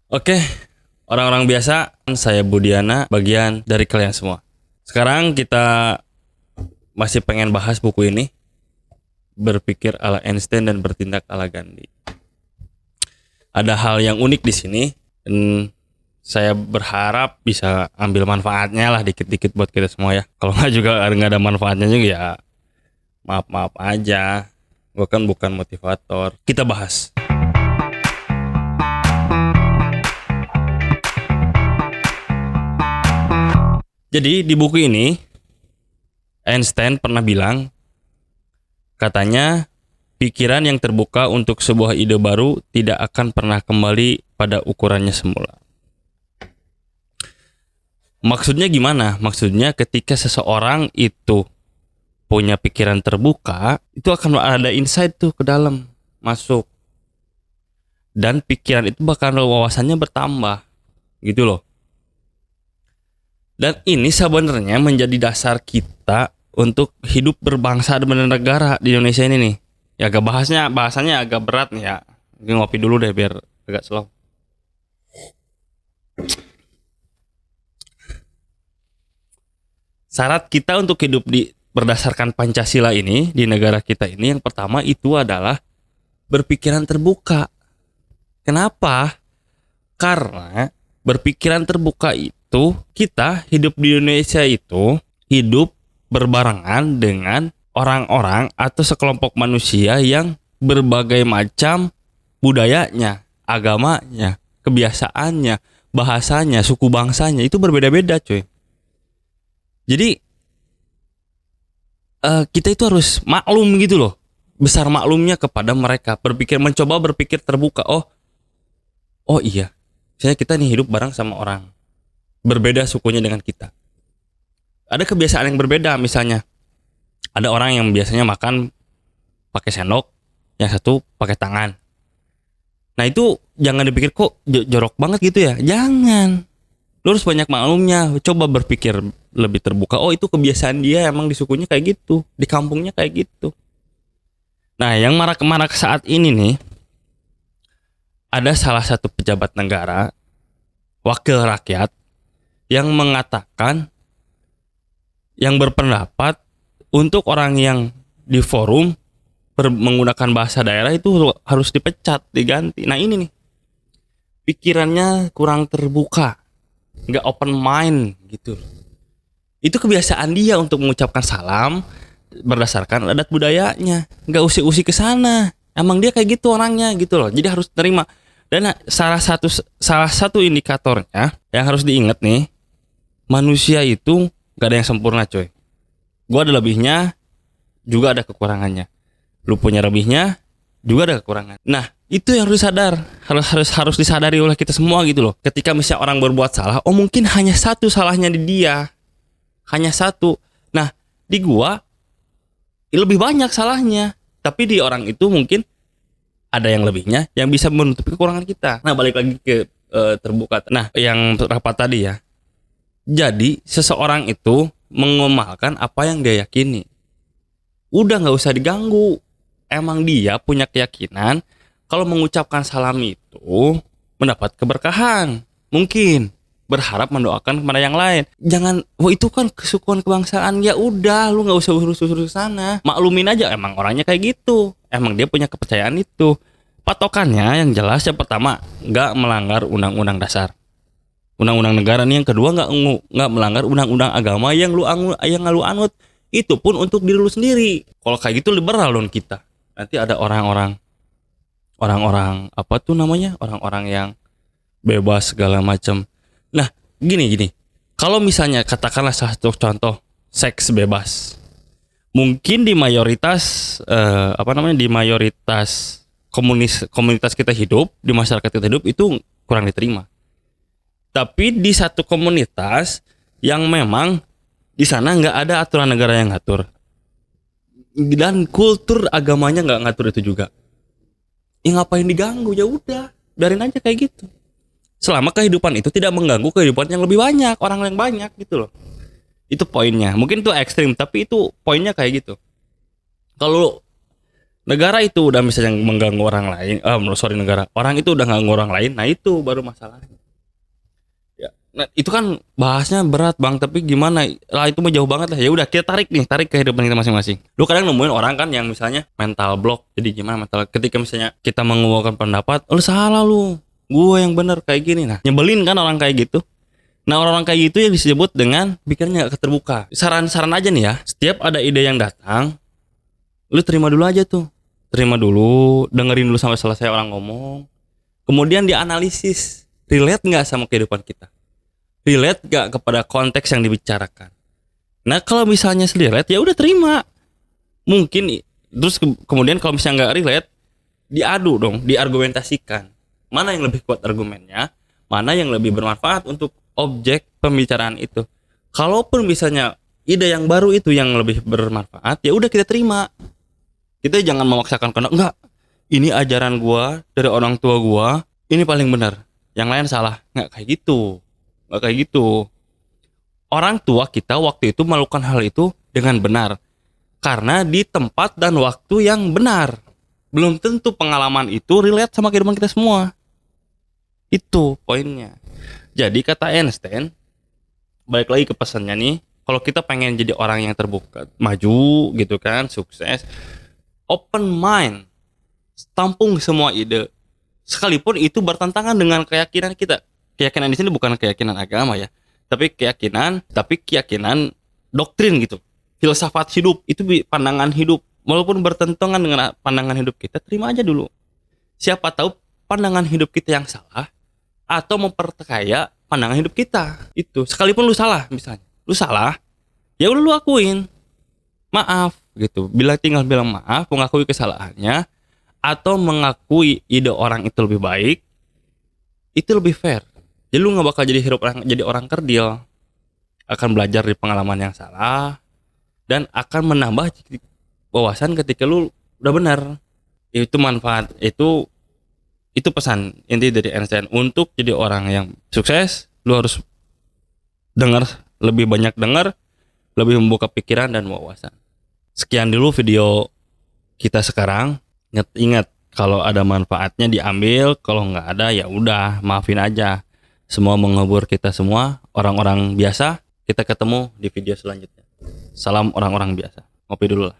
Oke, orang-orang biasa, saya Budiana, bagian dari kalian semua. Sekarang kita masih pengen bahas buku ini, berpikir ala Einstein dan bertindak ala Gandhi. Ada hal yang unik di sini, dan saya berharap bisa ambil manfaatnya lah dikit-dikit buat kita semua ya. Kalau nggak juga nggak ada manfaatnya juga ya, maaf-maaf aja. Gue kan bukan motivator. Kita bahas. Jadi di buku ini Einstein pernah bilang, katanya pikiran yang terbuka untuk sebuah ide baru tidak akan pernah kembali pada ukurannya semula. Maksudnya gimana? Maksudnya ketika seseorang itu punya pikiran terbuka, itu akan ada insight tuh ke dalam, masuk. Dan pikiran itu bakal wawasannya bertambah, gitu loh. Dan ini sebenarnya menjadi dasar kita untuk hidup berbangsa dan bernegara di Indonesia ini nih. Ya agak bahasanya agak berat nih ya. Ngopi dulu deh biar agak slow. Syarat kita untuk hidup berdasarkan Pancasila ini di negara kita ini, yang pertama itu adalah berpikiran terbuka. Kenapa? Karena berpikiran terbuka itu kita hidup di Indonesia itu hidup berbarengan dengan orang-orang atau sekelompok manusia yang berbagai macam budayanya, agamanya, kebiasaannya, bahasanya, suku bangsanya itu berbeda-beda, cuy. Jadi kita itu harus maklum gitu loh, besar maklumnya kepada mereka, mencoba berpikir terbuka. Oh iya, misalnya kita nih hidup bareng sama orang berbeda sukunya dengan kita. Ada kebiasaan yang berbeda, misalnya ada orang yang biasanya makan pakai sendok, yang satu pakai tangan. Nah itu jangan dipikir kok jorok banget gitu ya. Jangan. Lu harus banyak maklumnya. Coba berpikir lebih terbuka. Oh itu kebiasaan dia, emang di sukunya kayak gitu, di kampungnya kayak gitu. Nah yang marak-marak saat ini nih, ada salah satu pejabat negara, wakil rakyat, yang mengatakan, yang berpendapat untuk orang yang di forum menggunakan bahasa daerah itu harus dipecat, diganti. Nah ini nih, pikirannya kurang terbuka, nggak open mind gitu. Itu kebiasaan dia untuk mengucapkan salam berdasarkan adat budayanya, nggak usi-usi ke sana. Emang dia kayak gitu orangnya gitu loh. Jadi harus terima. Dan salah satu indikatornya yang harus diingat nih, manusia itu gak ada yang sempurna, coy. Gua ada lebihnya, juga ada kekurangannya. Lu punya lebihnya, juga ada kekurangan. Nah, itu yang harus disadar, harus disadari oleh kita semua gitu loh. Ketika misalnya orang berbuat salah, mungkin hanya satu salahnya di dia, hanya satu. Nah, di gua lebih banyak salahnya, tapi di orang itu mungkin ada yang lebihnya yang bisa menutupi kekurangan kita. Nah, balik lagi ke terbuka. Nah, yang rapat tadi ya. Jadi seseorang itu mengamalkan apa yang dia yakini. Udah nggak usah diganggu. Emang dia punya keyakinan kalau mengucapkan salam itu mendapat keberkahan. Mungkin berharap mendoakan kepada yang lain. Jangan, itu kan kesukuan kebangsaan. Ya udah, lu nggak usah urus-urus sana. Maklumin aja, emang orangnya kayak gitu. Emang dia punya kepercayaan itu. Patokannya yang jelas, yang pertama nggak melanggar undang-undang dasar. Undang-undang negara nih. Yang kedua nggak melanggar undang-undang agama yang lu anut. Itu pun untuk diri lu sendiri. Kalau kayak gitu liberal dong kita. Nanti ada orang-orang apa tuh namanya, orang-orang yang bebas segala macam. Nah gini, kalau misalnya katakanlah satu contoh seks bebas, mungkin di mayoritas di mayoritas komunitas kita hidup, di masyarakat kita hidup itu kurang diterima. Tapi di satu komunitas yang memang di sana nggak ada aturan negara yang ngatur, dan kultur agamanya nggak ngatur itu juga, ya ngapain diganggu? Ya udah, biarin aja kayak gitu. Selama kehidupan itu tidak mengganggu kehidupan yang lebih banyak, orang yang banyak gitu loh. Itu poinnya. Mungkin itu ekstrim, tapi itu poinnya kayak gitu. Kalau Negara itu udah misalnya mengganggu orang lain, orang itu udah mengganggu orang lain, nah itu baru masalahnya. Ya, nah itu kan bahasnya berat bang, tapi gimana lah, itu mah jauh banget lah. Ya udah kita tarik ke kehidupan kita masing-masing. Lu kadang nemuin orang kan yang misalnya mental block. Jadi gimana mental, ketika misalnya kita mengemukakan pendapat, lu salah lu, gue yang benar kayak gini. Nah nyebelin kan orang kayak gitu. Nah orang-orang kayak gitu yang disebut dengan pikirannya gak terbuka. Saran-saran aja nih ya, setiap ada ide yang datang, lu terima dulu aja tuh. Terima dulu, dengerin dulu sampai selesai orang ngomong. Kemudian dianalisis, relate gak sama kehidupan kita, relate gak kepada konteks yang dibicarakan. Nah kalau misalnya relate, ya udah terima. Mungkin terus kemudian kalau misalnya nggak relate, diadu dong, diargumentasikan. Mana yang lebih kuat argumennya, mana yang lebih bermanfaat untuk objek pembicaraan itu. Kalaupun misalnya ide yang baru itu yang lebih bermanfaat, ya udah kita terima. Kita jangan memaksakan karena enggak, ini ajaran gua dari orang tua gua, ini paling benar, yang lain salah. Nggak kayak gitu. Nggak kayak gitu. Orang tua kita waktu itu melakukan hal itu dengan benar karena di tempat dan waktu yang benar. Belum tentu pengalaman itu relate sama kehidupan kita semua. Itu poinnya. Jadi kata Einstein, balik lagi ke pesannya nih, kalau kita pengen jadi orang yang terbuka, maju gitu kan, sukses, open mind, tampung semua ide, sekalipun itu bertentangan dengan keyakinan kita. Keyakinan di sini bukan keyakinan agama ya, tapi keyakinan doktrin gitu, filsafat hidup, itu pandangan hidup. Walaupun bertentangan dengan pandangan hidup kita, terima aja dulu. Siapa tahu pandangan hidup kita yang salah, atau memperkaya pandangan hidup kita. Itu sekalipun lu salah, misalnya lu salah, ya udah lu akuin, maaf gitu. Tinggal bilang maaf, mengakui kesalahannya, atau mengakui ide orang itu lebih baik, itu lebih fair. Jadi lu nggak bakal jadi orang kerdil, akan belajar dari pengalaman yang salah, dan akan menambah wawasan ketika lu udah benar. Itu manfaat, itu pesan inti dari Einstein. Untuk jadi orang yang sukses, lu harus lebih banyak dengar, lebih membuka pikiran dan wawasan. Sekian dulu video kita sekarang. Ingat kalau ada manfaatnya diambil, kalau nggak ada ya udah maafin aja. Semua menghibur kita semua, orang-orang biasa. Kita ketemu di video selanjutnya. Salam orang-orang biasa. Ngopi dulu lah.